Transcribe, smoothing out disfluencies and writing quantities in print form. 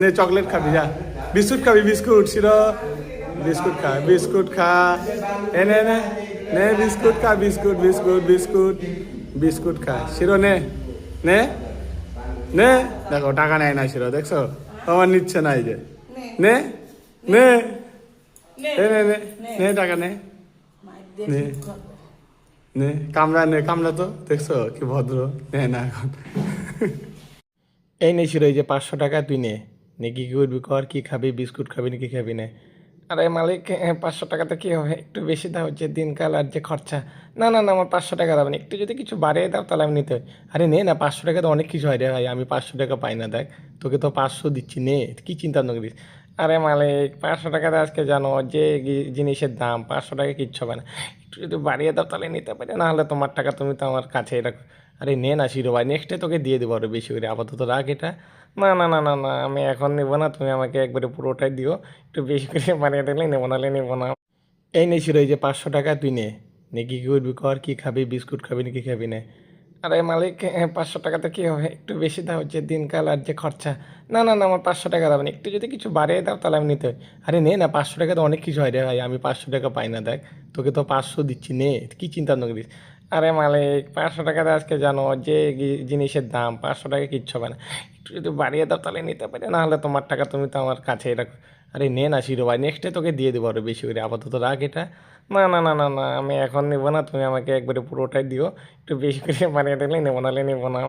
নে চকলেট খাবি যা বিস্কুট খাবি বিস্কুট শিরো বিস্কুট খা এনে নে নে বিস্কুট খা বিস্কুট খা শিরো নে নে নে দেখো টাকা নেয় না শিরো দেখছো আমার নিচ্ছে না এই যে নে নে নে নে নে নে টাকা নে নে নে কামড়া তো দেখছো কি ভদ্র নে না এখন এই নে শিরো এই যে 500 টাকা তুই নে নে কি করবি কর কি খাবি বিস্কুট খাবি নাকি খাবি না আরে মালিক 500 টাকাতে কি হবে একটু বেশি দাও যে দিনকাল আর যে খরচা না আমার 500 টাকা দাও না একটু যদি কিছু বাড়িয়ে দাও তাহলে আমি নিতে হয়। আরে নে না 500 টাকা তো অনেক কিছু হয় রে ভাই আমি 500 টাকা পাই না দেখ তোকে তো 500 দিচ্ছি নে কি চিন্তা ভাবনা করিস আরে মালিক 500 টাকাতে আজকে জানো যে জিনিসের দাম 500 টাকা কিচ্ছু হবে না একটু যদি বাড়িয়ে দাও তাহলে নিতে পারি না হলে তোমার টাকা তুমি তো আমার কাছেই রাখো আরে নে না শিরো ভাই নেক্সটে তোকে দিয়ে দেবো আরো বেশি করে আপাতত রাখ এটা না আমি এখন নেবো না তুমি আমাকে একবারে পুরোটাই দিও একটু বেশি করে বানিয়ে দিলে নেবো নাহলে নেবো না এই নে শিরো এই যে 500 টাকা তুই নে নে কি করবি কর কি খাবি বিস্কুট খাবি নাকি খাবি না আরে মালিক 500 টাকাতে কি হবে একটু বেশি দাও যে দিনকাল আর যে খরচা না আমার 500 টাকা দাও না একটু যদি কিছু বাড়িয়ে দাও তাহলে আমি নিতে হয়। আরে নে না 500 টাকা তো অনেক কিছু হয় রে ভাই আমি 500 টাকা পাই না দেখ তোকে তো 500 দিচ্ছি নে কি চিন্তা ভাবনা করিস আরে মালিক 500 টাকাতে আজকে জানো যে জিনিসের দাম 500 টাকা কিচ্ছু হবে না একটু যদি বাড়িয়ে দাও তাহলে নিতে পারি না হলে তোমার টাকা তুমি তো আমার কাছেই রাখো আরে নে না শিরো ভাই নেক্সটে তোকে দিয়ে দেবো আরো বেশি করে আপাতত রাখ এটা না আমি এখন নেবো না তুমি আমাকে একবারে পুরোটাই দিও একটু বেশি করে বানিয়ে দিলে নেবো নাহলে নেবো না